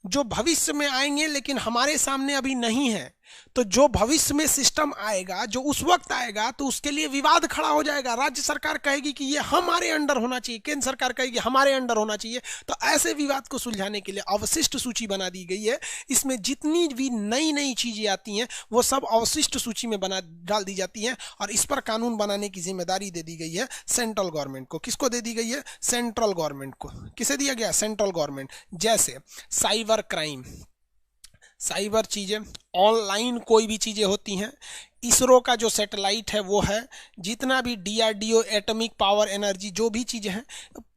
जो भविष्य में आएंगे लेकिन हमारे सामने अभी नहीं है। तो जो भविष्य में सिस्टम आएगा, जो उस वक्त आएगा, तो उसके लिए विवाद खड़ा हो जाएगा। राज्य सरकार कहेगी कि ये हमारे अंडर होना चाहिए, केंद्र सरकार कहेगी हमारे अंडर होना चाहिए। तो ऐसे विवाद को सुलझाने के लिए अवशिष्ट सूची बना दी गई है। इसमें जितनी भी नई नई चीजें आती हैं वो सब अवशिष्ट सूची में बना डाल दी जाती हैं, और इस पर कानून बनाने की जिम्मेदारी दे दी गई है सेंट्रल गवर्नमेंट को। किसको दे दी गई है? सेंट्रल गवर्नमेंट को। किसे दिया गया? Central government. जैसे साइबर क्राइम, साइबर चीजें, ऑनलाइन कोई भी चीजें होती हैं, इसरो का जो सैटेलाइट है वो है, जितना भी DRDO, एटॉमिक पावर एनर्जी, जो भी चीजें हैं,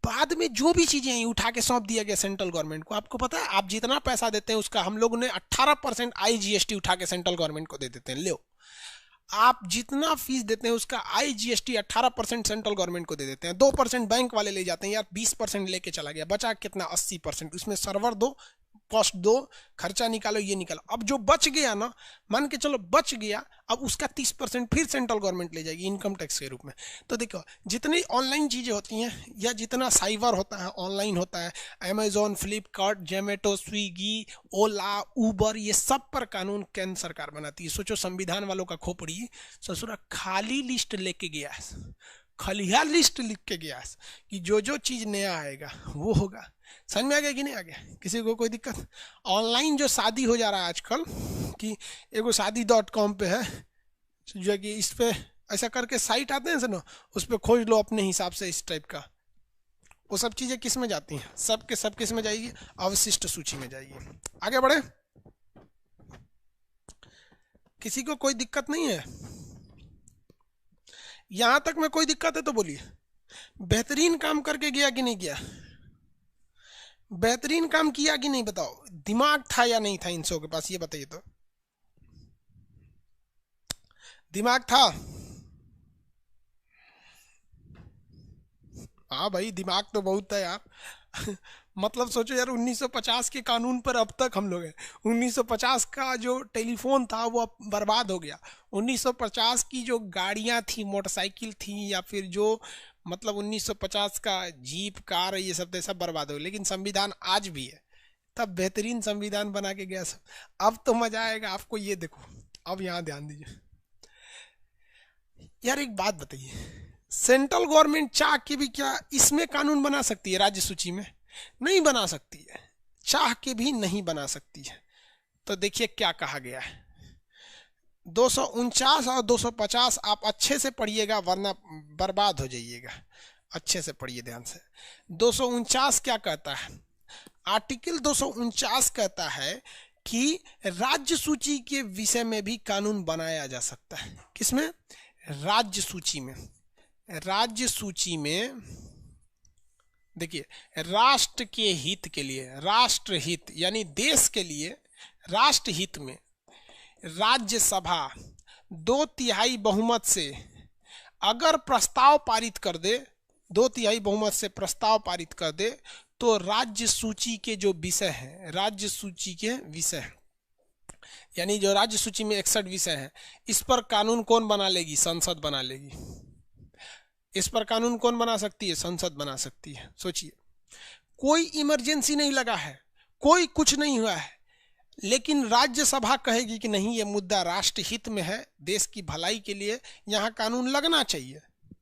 बाद में जो भी चीजें हैं उठा के सौंप दिया गया सेंट्रल गवर्नमेंट को। आपको पता है, आप जितना पैसा देते हैं उसका हम लोग ने 18% IGST उठा के सेंट्रल गवर्नमेंट को दे देते हैं। लो, आप जितना फीस देते हैं उसका IGST 18% सेंट्रल गवर्नमेंट को दे देते हैं। 2% बैंक वाले ले जाते हैं, यार 20% लेके चला गया, बचा कितना? 80%। उसमें सर्वर दो, कॉस्ट दो, खर्चा निकालो, ये निकालो। अब जो बच गया ना, मान के चलो बच गया, अब उसका 30% फिर सेंट्रल गवर्नमेंट ले जाएगी इनकम टैक्स के रूप में। तो देखो जितनी ऑनलाइन चीजें होती हैं या जितना साइबर होता है, ऑनलाइन होता है, अमेजोन, फ्लिपकार्ट, जोमेटो, स्विगी, ओला, उबर, ये सब पर कानून केंद्र सरकार बनाती है। सोचो संविधान वालों का खोपड़ी ससुरा खाली लिस्ट लेके गया है, खलिया लिस्ट लिख के गया है कि जो जो चीज नया आएगा वो होगा। समझ में आ गया कि नहीं आ गया? किसी को कोई दिक्कत? ऑनलाइन जो शादी हो जा रहा है आजकल कि एगो शादी.com पे है, जो है कि इस पे ऐसा करके साइट आते हैं सुनो, उस पर खोज लो अपने हिसाब से इस टाइप का, वो सब चीजें किस में जाती हैं? सब के सब किस में जाएगी? अवशिष्ट सूची में जाएगी। आगे बढ़े, किसी को कोई दिक्कत नहीं है? यहां तक में कोई दिक्कत है तो बोलिए। बेहतरीन काम करके गया कि नहीं गया? बेहतरीन काम किया कि नहीं बताओ? दिमाग था या नहीं था इन सबों के पास, ये बताइए तो। दिमाग था? हाँ भाई दिमाग तो बहुत है यार। मतलब सोचो यार 1950 के कानून पर अब तक हम लोग हैं। 1950 का जो टेलीफोन था वो अब बर्बाद हो गया। 1950 की जो गाड़ियां थी, मोटरसाइकिल थी, या फिर जो मतलब 1950 का जीप, कार, ये सब सब बर्बाद हो गया। लेकिन संविधान आज भी है, तब बेहतरीन संविधान बना के गया सब। अब तो मजा आएगा आपको, ये देखो। अब यहाँ ध्यान दीजिए यार, एक बात बताइए, सेंट्रल गवर्नमेंट चाह के भी क्या इसमें कानून बना सकती है? राज्य सूची में नहीं बना सकती है, चाह के भी नहीं बना सकती है। तो देखिए क्या कहा गया है, 249 और 250 आप अच्छे से पढ़िएगा वरना बर्बाद हो जाइएगा। अच्छे से पढ़िए ध्यान से। 249 क्या कहता है? आर्टिकल 249 कहता है कि राज्य सूची के विषय में भी कानून बनाया जा सकता है। किसमें? राज्य सूची में। राज्य सूची में देखिए, राष्ट्र के हित के लिए, राष्ट्र हित यानी देश के लिए, राष्ट्र हित में राज्यसभा 2/3 बहुमत से अगर प्रस्ताव पारित कर दे, 2/3 बहुमत से प्रस्ताव पारित कर दे, तो राज्य सूची के जो विषय हैं, राज्य सूची के विषय यानी जो राज्य सूची में 61 विषय हैं, इस पर कानून कौन बना लेगी? संसद बना लेगी। इस पर कानून कौन बना सकती है? संसद बना सकती है। सोचिए, कोई इमरजेंसी नहीं लगा है, कोई कुछ नहीं हुआ है, लेकिन राज्यसभा कहेगी कि नहीं, ये मुद्दा राष्ट्र हित में है, देश की भलाई के लिए यहाँ कानून लगना चाहिए।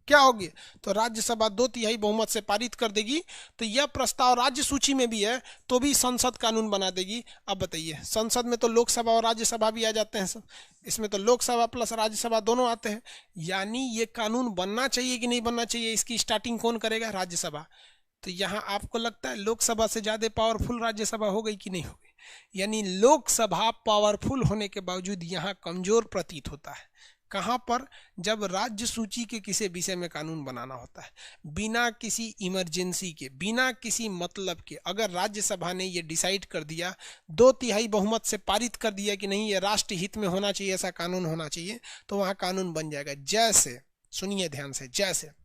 क्या होगी? तो राज्यसभा 2/3 बहुमत से पारित कर देगी। तो यह प्रस्ताव राज्य सूची में भी है तो भी संसद कानून बना देगी। अब बताइए, संसद में तो लोकसभा और राज्यसभा भी आ जाते हैं सब, इसमें तो लोकसभा प्लस राज्यसभा दोनों आते हैं। यानी ये कानून बनना चाहिए कि नहीं बनना चाहिए, इसकी स्टार्टिंग कौन करेगा? राज्यसभा। तो यहाँ आपको लगता है लोकसभा से ज्यादा पावरफुल राज्यसभा हो गई कि नहीं हो गई? यानी लोकसभा पावरफुल होने के बावजूद यहाँ कमजोर प्रतीत होता है। कहाँ पर? जब राज्य सूची के किसी विषय में कानून बनाना होता है, बिना किसी इमरजेंसी के, बिना किसी मतलब के, अगर राज्यसभा ने ये डिसाइड कर दिया, 2/3 बहुमत से पारित कर दिया कि नहीं ये राष्ट्र हित में होना चाहिए, ऐसा कानून होना चाहिए, तो वहाँ कानून बन जाएगा। जैसे, सुनिए ध्यान से, जैसे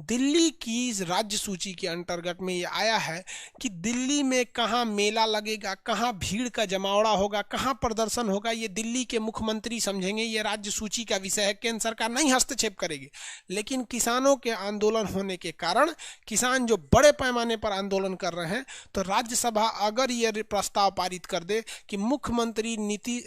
दिल्ली की राज्य सूची के अंतर्गत में ये आया है कि दिल्ली में कहाँ मेला लगेगा, कहाँ भीड़ का जमावड़ा होगा, कहाँ प्रदर्शन होगा, ये दिल्ली के मुख्यमंत्री समझेंगे, ये राज्य सूची का विषय है, केंद्र सरकार नहीं हस्तक्षेप करेगी। लेकिन किसानों के आंदोलन होने के कारण, किसान जो बड़े पैमाने पर आंदोलन कर रहे हैं, तो राज्यसभा अगर ये प्रस्ताव पारित कर दे कि मुख्यमंत्री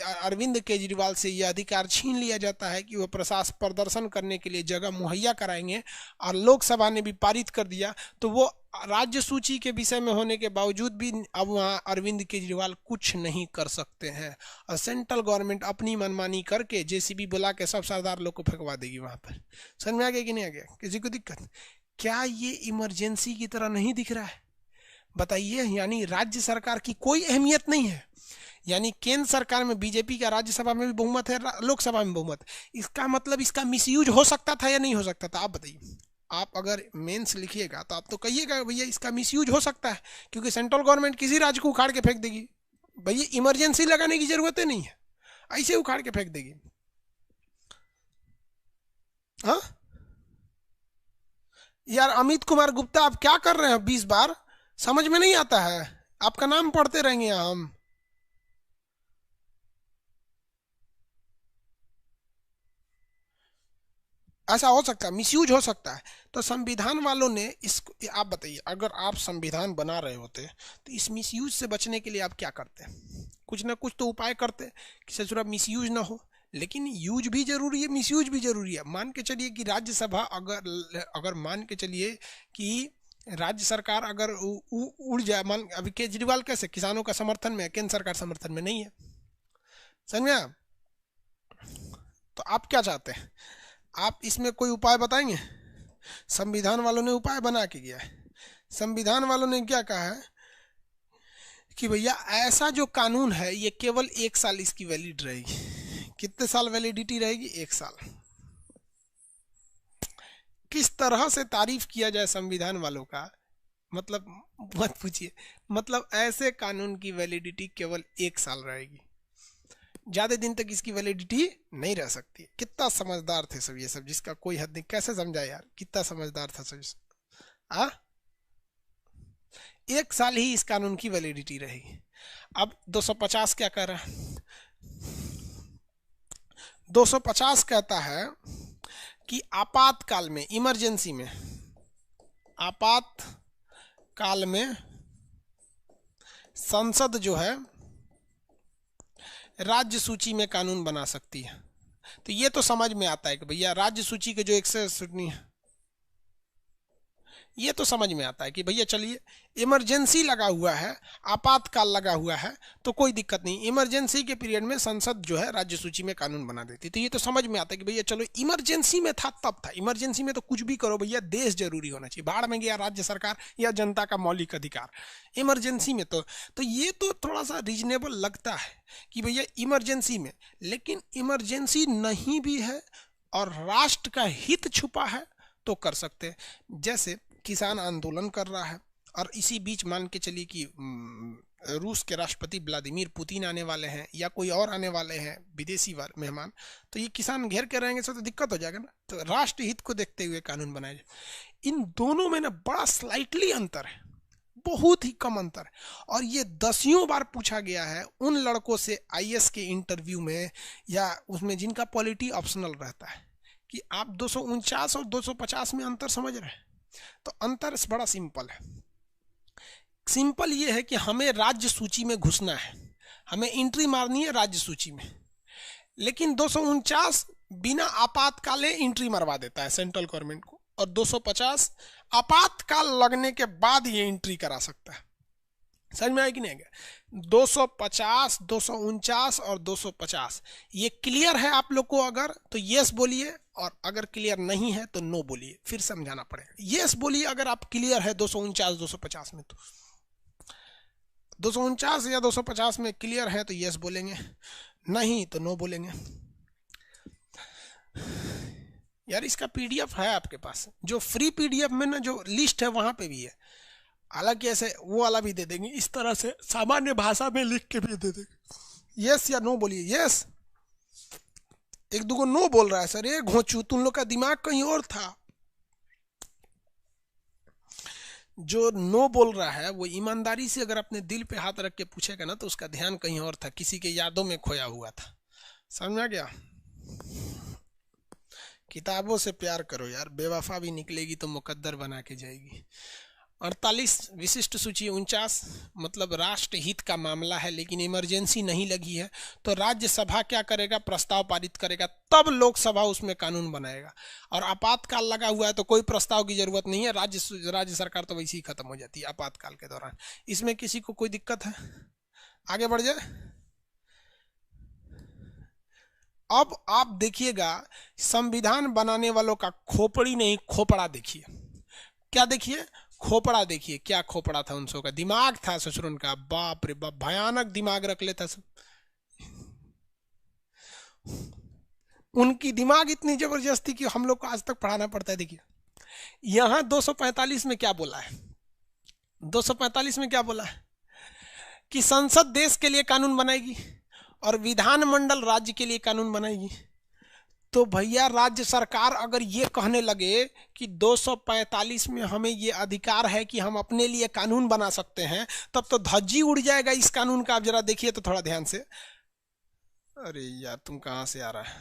अरविंद केजरीवाल से यह अधिकार छीन लिया जाता है कि वह प्रदर्शन करने के लिए जगह मुहैया कराएंगे, और लोकसभा ने भी पारित कर दिया, तो वो राज्य सूची के विषय में होने के बावजूद भी अब वहाँ अरविंद केजरीवाल कुछ नहीं कर सकते हैं, और सेंट्रल गवर्नमेंट अपनी मनमानी करके जेसीबी बुला के सब सरदार लोग को फेंकवा देगी वहां पर। समझ में आ गया कि नहीं आ गया? किसी को दिक्कत? क्या ये इमरजेंसी की तरह नहीं दिख रहा है? बताइए। यानी राज्य सरकार की कोई अहमियत नहीं है, यानी केंद्र सरकार में बीजेपी का राज्यसभा में भी बहुमत है, लोकसभा में बहुमत। इसका मतलब इसका मिसयूज हो सकता था या नहीं हो सकता था? आप बताइए। आप अगर मेंस लिखिएगा तो आप तो कहिएगा भैया इसका मिसयूज हो सकता है, क्योंकि सेंट्रल गवर्नमेंट किसी राज्य को उखाड़ के फेंक देगी। भैया इमरजेंसी लगाने की जरूरत नहीं है, ऐसे उखाड़ के फेंक देगी। हाँ यार, अमित कुमार गुप्ता आप क्या कर रहे हैं? 20 बार समझ में नहीं आता है? आपका नाम पढ़ते रहेंगे यहाँ हम। ऐसा हो सकता है, मिसयूज हो सकता है। तो संविधान वालों ने इसको, आप बताइए अगर आप संविधान बना रहे होते तो इस मिसयूज से बचने के लिए आप क्या करते? कुछ ना कुछ तो उपाय करते कि ससुरा मिसयूज ना हो। लेकिन यूज भी जरूरी है, मिसयूज भी जरूरी है। मान के चलिए कि राज्यसभा अगर मान के चलिए कि राज्य सरकार अगर उड़ जाए, मान अभी केजरीवाल कैसे किसानों का समर्थन में है, केंद्र सरकार समर्थन में नहीं है, समझ में आप? तो आप क्या चाहते हैं? आप इसमें कोई उपाय बताएंगे? संविधान वालों ने उपाय बना के गया है। संविधान वालों ने क्या कहा है कि भैया ऐसा जो कानून है ये केवल 1 साल इसकी वैलिड रहेगी। कितने साल वैलिडिटी रहेगी? 1 साल। किस तरह से तारीफ किया जाए संविधान वालों का, मतलब मत पूछिए। मतलब ऐसे कानून की वैलिडिटी केवल 1 साल रहेगी, ज्यादा दिन तक इसकी वैलिडिटी नहीं रह सकती। कितना समझदार थे सब ये सब, जिसका कोई हद नहीं। कैसे समझा यार, कितना समझदार था सब। आ 1 साल ही इस कानून की वैलिडिटी रहेगी। अब 250 क्या कह रहा है? 250 कहता है कि आपातकाल में, इमरजेंसी में, आपातकाल में संसद जो है राज्य सूची में कानून बना सकती है। तो ये तो समझ में आता है कि भैया राज्य सूची के जो एक्सेस है, ये तो समझ में आता है कि भैया चलिए इमरजेंसी लगा हुआ है, आपातकाल लगा हुआ है, तो कोई दिक्कत नहीं, इमरजेंसी के पीरियड में संसद जो है राज्य सूची में कानून बना देती। तो ये तो समझ में आता है कि भैया चलो इमरजेंसी में था तब था। इमरजेंसी में तो कुछ भी करो भैया, देश जरूरी होना चाहिए। बाढ़ में गया राज्य सरकार या जनता का मौलिक अधिकार, इमरजेंसी में तो ये तो थोड़ा सा रीजनेबल लगता है कि भैया इमरजेंसी में। लेकिन इमरजेंसी नहीं भी है और राष्ट्र का हित छुपा है तो कर सकते हैं। जैसे किसान आंदोलन कर रहा है और इसी बीच मान के चलिए कि रूस के राष्ट्रपति व्लादिमीर पुतिन आने वाले हैं या कोई और आने वाले हैं विदेशी मेहमान, तो ये किसान घेर के रहेंगे तो दिक्कत हो जाएगा ना। तो राष्ट्र हित को देखते हुए कानून बनाए जाए। इन दोनों में ना बड़ा स्लाइटली अंतर है, बहुत ही कम अंतर है। और ये दसियों बार पूछा गया है उन लड़कों से आईएएस के इंटरव्यू में या उसमें जिनका पॉलिटी ऑप्शनल रहता है कि आप 249 और 250 में अंतर समझ रहे हैं। तो अंतर बड़ा सिंपल है। सिंपल ये है कि हमें राज्य सूची में घुसना है, हमें एंट्री मारनी है राज्य सूची में। लेकिन 249 बिना आपातकाले एंट्री मरवा देता है सेंट्रल गवर्नमेंट को, और 250 आपातकाल लगने के बाद ये एंट्री करा सकता है। समझ में आया कि नहीं आएगा? 250, 249 और 250 ये क्लियर है आप लोग को? अगर तो यस बोलिए, और अगर क्लियर नहीं है तो नो बोलिए, फिर समझाना पड़ेगा। यस बोलिए अगर आप क्लियर है 249 250 में, तो 249 या 250 में क्लियर है तो यस बोलेंगे, नहीं तो नो बोलेंगे। यार इसका पीडीएफ है आपके पास, जो फ्री पीडीएफ में ना जो लिस्ट है वहां पे भी है। हालांकि ऐसे वो वाला भी दे देंगे, इस तरह से सामान्य भाषा में लिख के भी दे देंगे। यस या नो बोलिए। यस, एक दो नो बोल रहा है सर, ये घोंचू तुम लोग का दिमाग कहीं और था। जो नो बोल रहा है वो ईमानदारी से अगर अपने दिल पे हाथ रख के पूछेगा ना तो उसका ध्यान कहीं और था, किसी के यादों में खोया हुआ था। समझ आ गया? किताबों से प्यार करो यार, बेवफा भी निकलेगी तो मुकद्दर बना के जाएगी। 48 विशिष्ट सूची 49 मतलब राष्ट्र हित का मामला है लेकिन इमरजेंसी नहीं लगी है, तो राज्यसभा क्या करेगा? प्रस्ताव पारित करेगा, तब लोकसभा उसमें कानून बनाएगा। और आपातकाल लगा हुआ है तो कोई प्रस्ताव की जरूरत नहीं है, राज्य सरकार तो वैसे ही खत्म हो जाती है आपातकाल के दौरान। इसमें किसी को कोई दिक्कत है? आगे बढ़ जाए। अब आप देखिएगा संविधान बनाने वालों का खोपड़ी नहीं खोपड़ा देखिए। क्या देखिए? खोपड़ा देखिए। क्या खोपड़ा था उन का? दिमाग था ससुर का, बाप रे बाप, भयानक दिमाग रख लेता सब। उनकी दिमाग इतनी जबरदस्ती कि हम लोग को आज तक पढ़ाना पड़ता है। देखिए यहां 245 में क्या बोला है? 245 में क्या बोला है कि संसद देश के लिए कानून बनाएगी और विधानमंडल राज्य के लिए कानून बनाएगी। तो भैया राज्य सरकार अगर ये कहने लगे कि 245 में हमें ये अधिकार है कि हम अपने लिए कानून बना सकते हैं, तब तो धज्जी उड़ जाएगा इस कानून का। आप जरा देखिए तो थोड़ा ध्यान से। अरे यार तुम कहां से आ रहा है?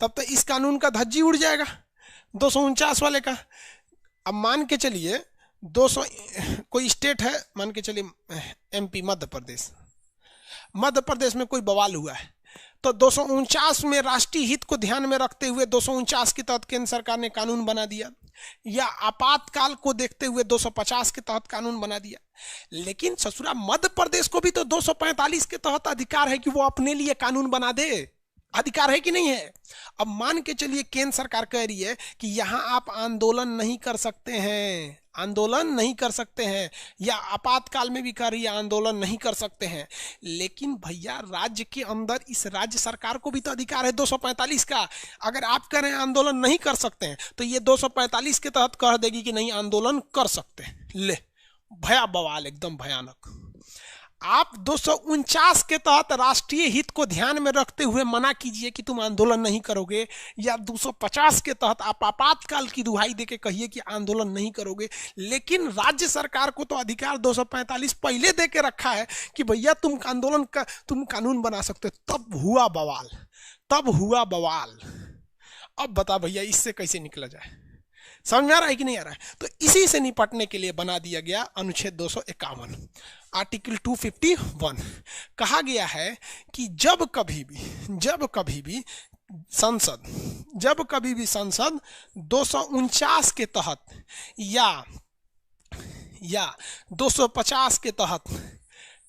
तब तो इस कानून का धज्जी उड़ जाएगा 249 वाले का। अब मान के चलिए 200 कोई स्टेट है, मान के चलिए एमपी, मध्य प्रदेश में कोई बवाल हुआ है, तो 249 में राष्ट्रीय हित को ध्यान में रखते हुए 249 के तहत केंद्र सरकार ने कानून बना दिया, या आपातकाल को देखते हुए 250 के तहत कानून बना दिया। लेकिन ससुरा मध्य प्रदेश को भी तो 245 के तहत अधिकार है कि वो अपने लिए कानून बना दे। अधिकार है कि नहीं है? अब मान के चलिए केंद्र सरकार कह रही है कि यहां आप आंदोलन नहीं कर सकते हैं, आंदोलन नहीं कर सकते हैं, या आपातकाल में भी कह रही है आंदोलन नहीं कर सकते हैं। लेकिन भैया राज्य के अंदर इस राज्य सरकार को भी तो अधिकार है 245 का। अगर आप कह रहे हैं आंदोलन नहीं कर सकते हैं, तो ये 245 के तहत कह देगी कि नहीं आंदोलन कर सकते हैं। ले भया बवाल, एकदम भयानक। आप 249 के तहत राष्ट्रीय हित को ध्यान में रखते हुए मना कीजिए कि तुम आंदोलन नहीं करोगे, या 250 के तहत आप आपातकाल की दुहाई देके कहिए कि आंदोलन नहीं करोगे। लेकिन राज्य सरकार को तो अधिकार 245 पहले दे के रखा है कि भैया तुम आंदोलन का तुम कानून बना सकते हो। तब हुआ बवाल, तब हुआ बवाल। अब बता भैया इससे कैसे निकला जाए? समझ में आ रहा है कि नहीं आ रहा है? तो इसी से निपटने के लिए बना दिया गया अनुच्छेद 251, आर्टिकल 251। कहा गया है कि जब कभी भी संसद 249 के तहत या 250 के तहत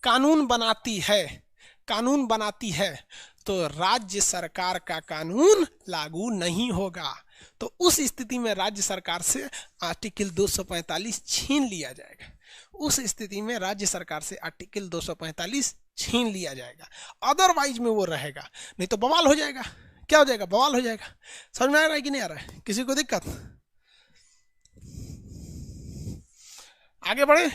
कानून बनाती है तो राज्य सरकार का कानून लागू नहीं होगा। तो उस स्थिति में राज्य सरकार से आर्टिकल 245 छीन लिया जाएगा। उस स्थिति में राज्य सरकार से आर्टिकल 245 छीन लिया जाएगा, अदरवाइज में वो रहेगा। नहीं तो बवाल हो जाएगा। क्या हो जाएगा? बवाल हो जाएगा। समझ में आ रहा है कि नहीं आ रहा है? किसी को दिक्कत? आगे बढ़े।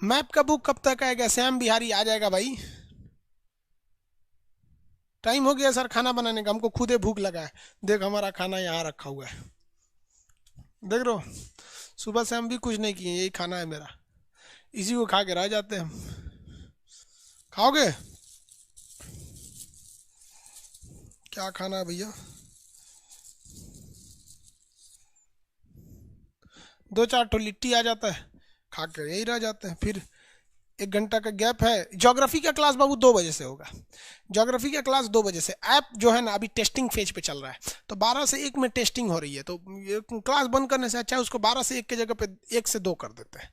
मैप का बुक कब तक आएगा? श्याम बिहारी आ जाएगा भाई। टाइम हो गया सर खाना बनाने का, हमको खुदे भूख लगा है। देख हमारा खाना यहाँ रखा हुआ है, देख लो। सुबह से हम भी कुछ नहीं किए, यही खाना है मेरा, इसी को खा के रह जाते हैं हम। खाओगे? क्या खाना है भैया? 2-4 ठो लिट्टी आ जाता है, खा के यही रह जाते हैं। फिर 1 घंटा का गैप है। ज्योग्राफी का क्लास बाबू 2 बजे से होगा। ज्योग्राफी का क्लास 2 बजे से। ऐप जो है ना अभी टेस्टिंग फेज पे चल रहा है, तो 12 से 1 में टेस्टिंग हो रही है। तो क्लास बंद करने से अच्छा है उसको 12 से 1 के जगह पे 1 से 2 कर देते हैं।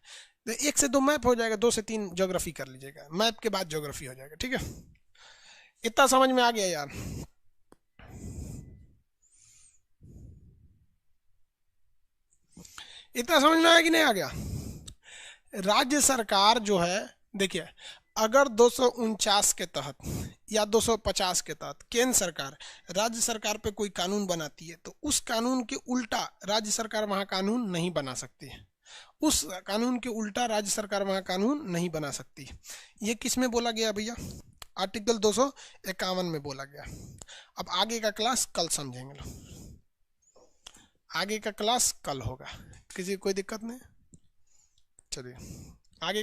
1 से 2 मैप हो जाएगा, 2 से 3 ज्योग्राफी कर लीजिएगा, मैप के बाद ज्योग्राफी हो जाएगा। ठीक है, इतना समझ में आ गया यार? इतना समझ में आया कि नहीं आ गया? राज्य सरकार जो है, देखिए, अगर 249 के तहत या 250 के तहत केंद्र सरकार राज्य सरकार पे कोई कानून बनाती है, तो उस कानून के उल्टा राज्य सरकार वहां कानून नहीं बना सकती है। उस कानून के उल्टा राज्य सरकार वहां कानून नहीं बना सकती। ये किस में बोला गया भैया? आर्टिकल 251 में बोला गया। अब आगे का क्लास कल समझेंगे लोग, आगे का क्लास कल होगा। किसी को कोई दिक्कत नहीं? चलिए आगे